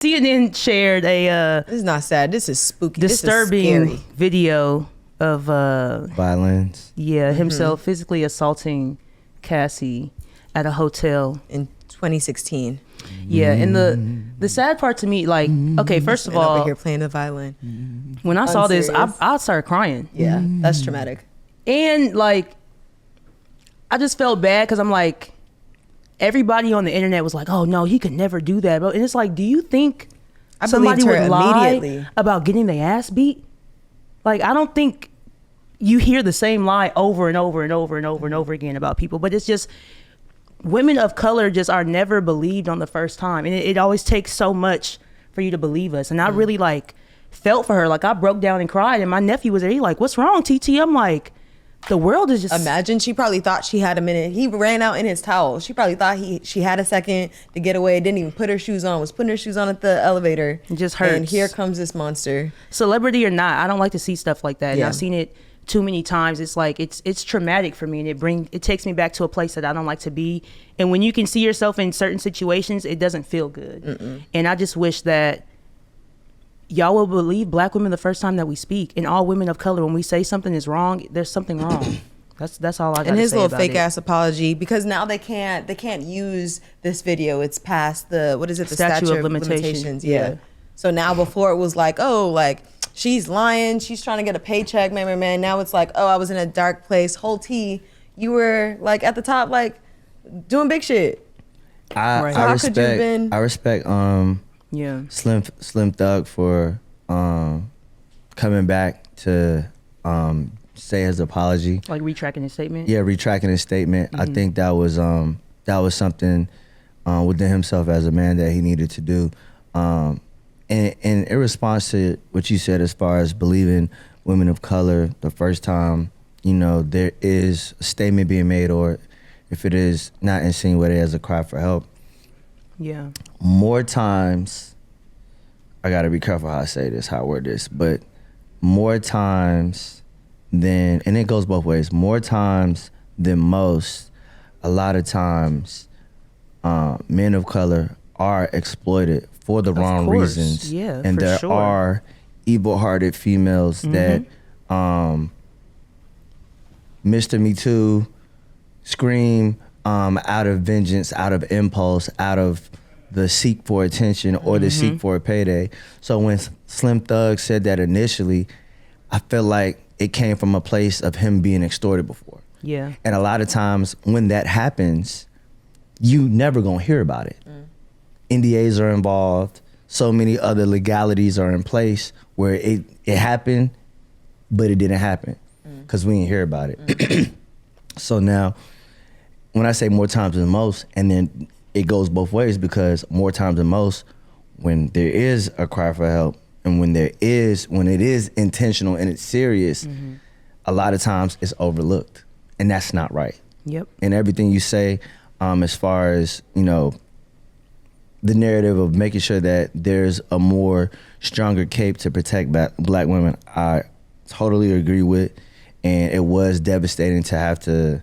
CNN shared a This is not sad. This is spooky. disturbing this is scary. video of Violence. himself physically assaulting Cassie at a hotel In 2016. Yeah, and the sad part to me, like, okay, first of And over all, here playing the violin. when I saw this, Unserious. I started crying. Yeah, that's traumatic. And like, I just felt bad because I'm like, everybody on the internet was like, oh no, he could never do that. And it's like, do you think I somebody believed her would lie immediately. about getting their ass beat? Like, I don't think you hear the same lie over and over and over and over and over again about people, but it's just, women of color just are never believed on the first time. And it always takes so much for you to believe us. And I really like felt for her. Like, I broke down and cried, and my nephew was there. He like, what's wrong, TT? I'm like, the world is just... Imagine she probably thought she had a minute. He ran out in his towel. She probably thought she had a second to get away. Didn't even put her shoes on. Was putting her shoes on at the elevator. It just hurts. And here comes this monster. Celebrity or not, I don't like to see stuff like that. And Yeah. I've seen it too many times. It's like, it's traumatic for me, and it takes me back to a place that I don't like to be. And when you can see yourself in certain situations, it doesn't feel good. And I just wish that y'all will believe black women the first time that we speak, and all women of color, when we say something is wrong, there's something wrong. That's all I got to say. And his little about fake it. ass apology, because now they can't use this video. It's past the statute of limitations. Yeah. So now before it was like, oh, like she's lying, she's trying to get a paycheck, man. Now it's like, oh, I was in a dark place. Whole T, you were like at the top, like doing big shit. Right. So how could you have been? I respect Yeah. Slim Thug for coming back to say his apology. Like retracting his statement. Yeah, retracting his statement. I think that was something within himself as a man that he needed to do. And in response to what you said as far as believing women of color the first time, you know, there is a statement being made, or if it is not insinuated as a cry for help. Yeah. More times, I gotta be careful how I say this, how I word this, but more times than, and it goes both ways, more times than most, a lot of times, men of color are exploited for the wrong course. reasons. Yeah, and for there sure. are evil-hearted females that Mr. Me Too, scream out of vengeance, out of impulse, out of the seek for attention or the seek for a payday. So when Slim Thug said that initially, I felt like it came from a place of him being extorted before. Yeah. And a lot of times when that happens, you never gonna hear about it. NDAs are involved. So many other legalities are in place where it happened, but it didn't happen because we didn't hear about it. So now, when I say more times than most, and then it goes both ways, because more times than most, when there is a cry for help and when it is intentional and it's serious, a lot of times it's overlooked, and that's not right. Yep. And everything you say, as far as, you know, the narrative of making sure that there's a more stronger cape to protect black women, I totally agree with. And it was devastating to have to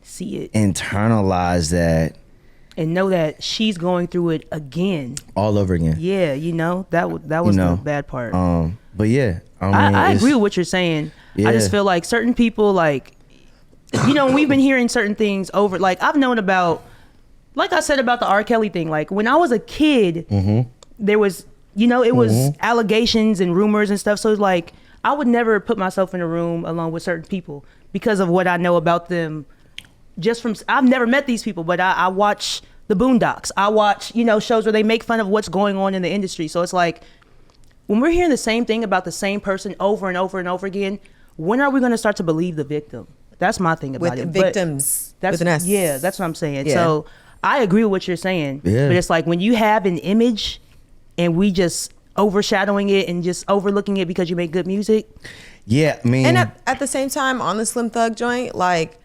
See it. internalize that. And know that she's going through it again. All over again. Yeah, you know, that was the bad part. But yeah, I agree with what you're saying. Yeah. I just feel like certain people, like, you know, we've been hearing certain things over, like, I've known about, like I said about the R. Kelly thing, like when I was a kid, there was, you know, it was allegations and rumors and stuff. So it's like, I would never put myself in a room along with certain people because of what I know about them. Just from, I've never met these people, but I watch the Boondocks. I watch, you know, shows where they make fun of what's going on in the industry. So it's like, when we're hearing the same thing about the same person over and over and over again, when are we going to start to believe the victim? That's my thing about it. With victims, that's, with an S. Yeah, that's what I'm saying. Yeah. So I agree with what you're saying. Yeah. But it's like when you have an image and we just overshadowing it and just overlooking it because you make good music. Yeah, I mean. And at the same time, on the Slim Thug joint, like,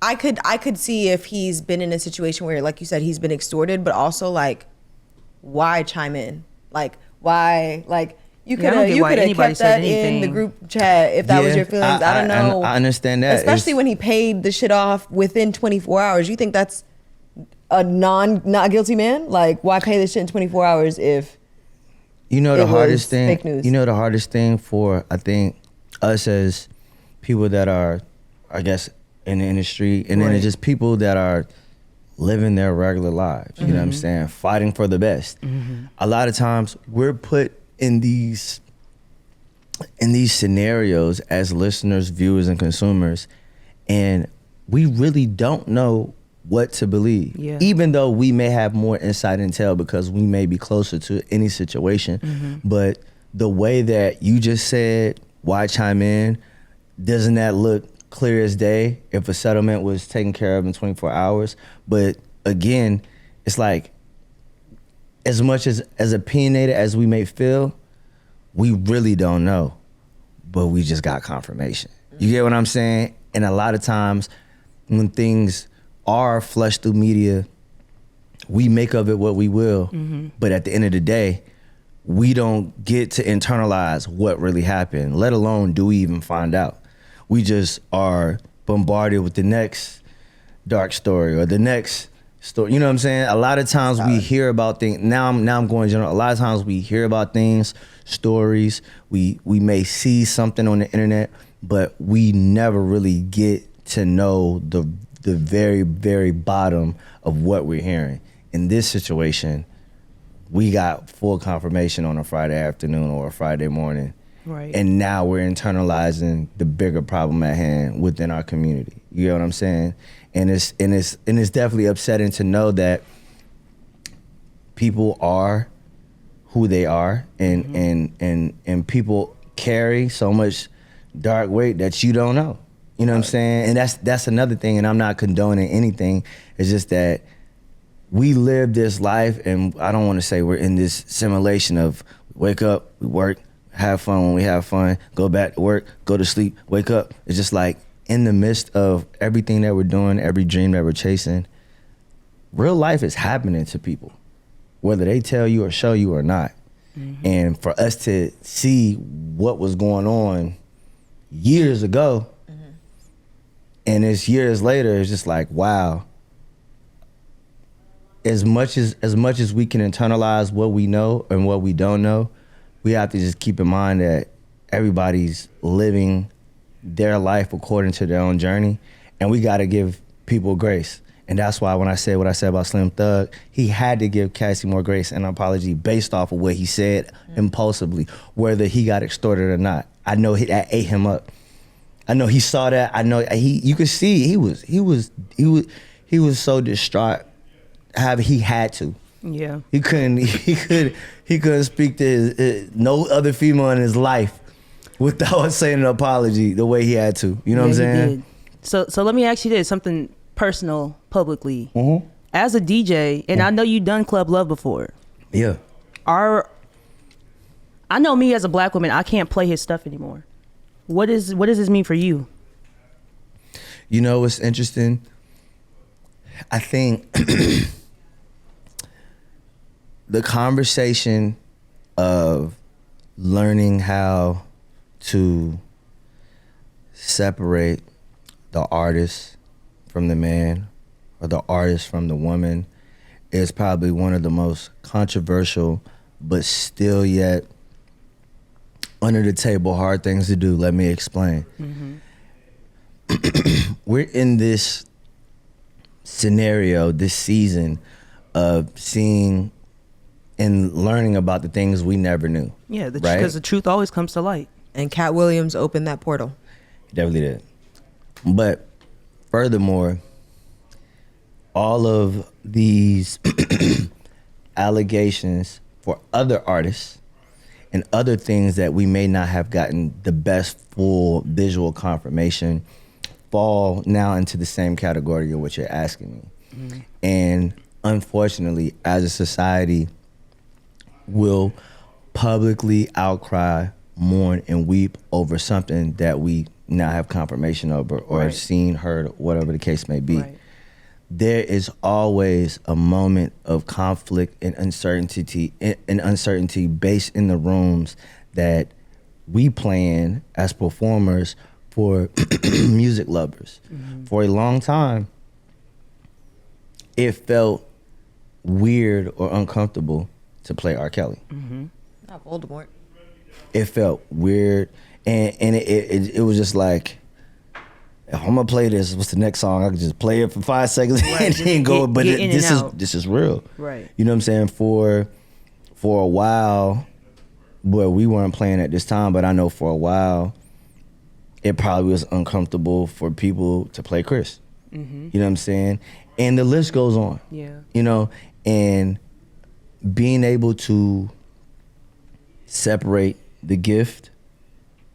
I could see if he's been in a situation where, like you said, he's been extorted, but also, like, why chime in? Like, why, like, you could have kept that in the group chat if that was your feelings. I don't know. I understand that. Especially when he paid the shit off within 24 hours. You think that's a not guilty man? Like, why pay this shit in 24 hours if you know the hardest thing? Fake news. You know the hardest thing for, I think, us as people that are, I guess, in the industry, and then it's just people that are living their regular lives. You know what I'm saying? Fighting for the best. A lot of times we're put in these scenarios as listeners, viewers, and consumers, and we really don't know what to believe. Yeah. Even though we may have more insight and tell because we may be closer to any situation, but the way that you just said, why chime in, doesn't that look clear as day if a settlement was taken care of in 24 hours? But again, it's like, as much as opinionated as we may feel, we really don't know, but we just got confirmation. You get what I'm saying? And a lot of times when things are flushed through media, we make of it what we will, but at the end of the day, we don't get to internalize what really happened, let alone do we even find out. We just are bombarded with the next dark story or the next story. You know what I'm saying? A lot of times we hear about things. Now I'm going general. A lot of times we hear about things, stories. We may see something on the internet, but we never really get to know the very, very bottom of what we're hearing. In this situation, we got full confirmation on a Friday afternoon or a Friday morning. Right. And now we're internalizing the bigger problem at hand within our community. You know what I'm saying? And it's definitely upsetting to know that people are who they are, and people carry so much dark weight that you don't know. You know what I'm saying? And that's another thing, and I'm not condoning anything. It's just that we live this life, and I don't want to say we're in this simulation of wake up, we work, have fun when we have fun, go back to work, go to sleep, wake up. It's just like in the midst of everything that we're doing, every dream that we're chasing, real life is happening to people, whether they tell you or show you or not. And for us to see what was going on years ago, and it's years later, it's just like, wow. As much as we can internalize what we know and what we don't know, we have to just keep in mind that everybody's living their life according to their own journey, and we got to give people grace. And that's why when I said what I said about Slim Thug, he had to give Cassie more grace and apology based off of what he said impulsively, whether he got extorted or not. I know that ate him up. I know he saw that. I know you could see he was so distraught. However, he had to. Yeah. He couldn't speak to no other female in his life without saying an apology the way he had to. You know what I'm saying? So let me ask you this, something personal publicly. As a DJ, and I know you've done Club Love before. Yeah. I know me as a black woman, I can't play his stuff anymore. What does this mean for you? You know what's interesting? I think the conversation of learning how to separate the artist from the man or the artist from the woman is probably one of the most controversial but still yet under the table hard things to do. Let me explain. We're in this scenario, this season of seeing and learning about the things we never knew. Yeah, because the truth always comes to light. And Cat Williams opened that portal. He definitely did. But furthermore, all of these allegations for other artists and other things that we may not have gotten the best full visual confirmation fall now into the same category of what you're asking me. And unfortunately, as a society, we'll publicly outcry, mourn, and weep over something that we now have confirmation over or have seen, heard, whatever the case may be. There is always a moment of conflict and uncertainty based in the rooms that we play in as performers for music lovers. For a long time, it felt weird or uncomfortable to play R. Kelly. Not Voldemort. It felt weird, and it was just like, if I'm gonna play this, what's the next song? I can just play it for 5 seconds and then go. But this is real, right? You know what I'm saying? For a while, well, we weren't playing at this time, but I know for a while, it probably was uncomfortable for people to play Chris. You know what I'm saying? And the list goes on. Yeah. You know, and being able to separate the gift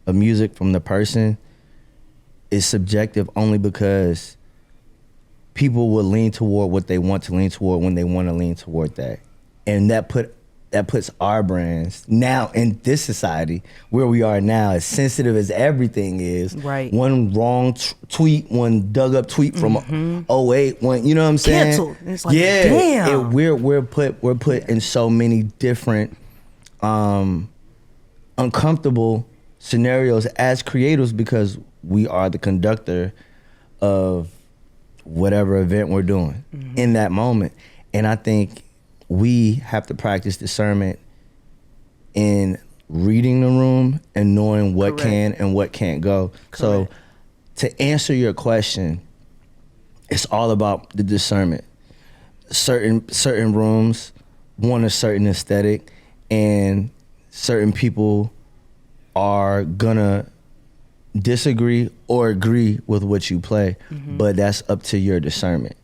of music from the person is subjective only because people will lean toward what they want to lean toward when they want to lean toward that. And that puts our brands now in this society where we are now, as sensitive as everything is. Right. One wrong tweet, one dug up tweet from 08, one, you know what I'm saying? Canceled. It's like, damn. We're put in so many different uncomfortable scenarios as creators because we are the conductor of whatever event we're doing in that moment. And I think we have to practice discernment in reading the room and knowing what can and what can't go. Correct. So to answer your question, it's all about the discernment. Certain rooms want a certain aesthetic, and certain people are gonna disagree or agree with what you play, but that's up to your discernment.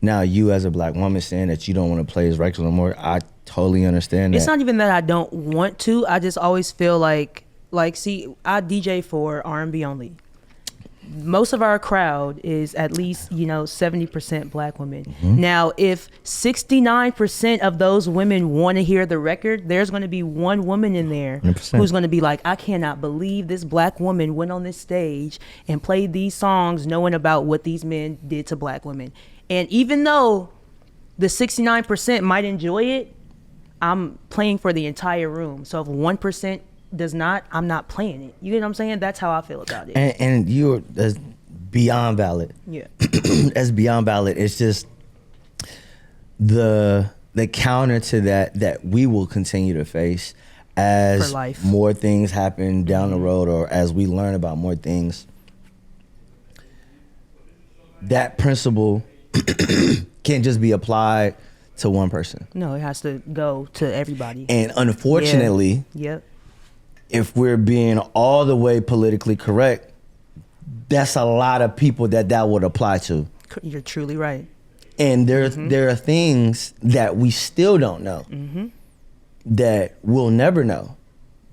Now, you as a black woman saying that you don't want to play his records no more, I totally understand that. It's not even that I don't want to. I just always feel like see, I DJ for R&B Only. Most of our crowd is at least, 70% black women. Now, if 69% of those women want to hear the record, there's going to be one woman in there 100%. Who's going to be like, I cannot believe this black woman went on this stage and played these songs knowing about what these men did to black women. And even though the 69% might enjoy it, I'm playing for the entire room. So if 1% does not, I'm not playing it. You get what I'm saying? That's how I feel about it. And that's beyond valid. Yeah. That's beyond valid. It's just the counter to that we will continue to face as more things happen down the road, or as we learn about more things. That principle can't just be applied to one person. No, it has to go to everybody. And unfortunately, if we're being all the way politically correct, that's a lot of people that would apply to. You're truly right. And there are things that we still don't know, that we'll never know,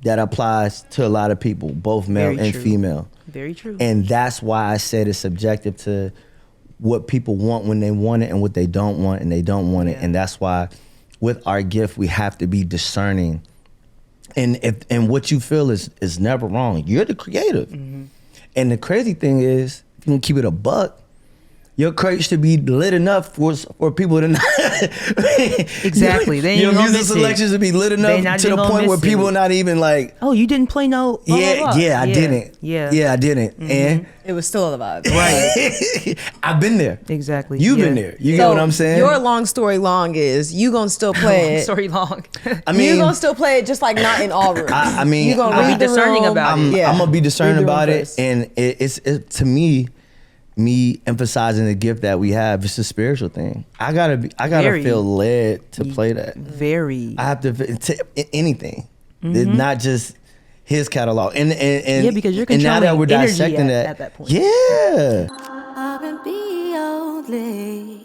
that applies to a lot of people, both male and female. Very true. And that's why I said it's subjective to what people want when they want it and what they don't want and they don't want it. And that's why with our gift, we have to be discerning. And what you feel is never wrong. You're the creative. And the crazy thing is, if you can keep it a buck, your crate should be lit enough for people to not. Exactly. They ain't your gonna music miss selections it. Would be lit enough to the point where people are not even like, oh, you didn't play no. I didn't. I didn't. And it was still a vibe. Right. I've been there. Exactly. You've been there. You get what I'm saying? Your long story long is you gonna still play it. Story long. I mean, you gonna still play it, just like not in all rooms. I mean, you gonna read the discerning room. about it. I'm gonna be discerning about it, and it's to me emphasizing the gift that we have. It's a spiritual thing. I gotta feel led to play that. Very. I have to anything. It's not just his catalog. And because you're controlling and now that we're dissecting at that point. Yeah. R&B only.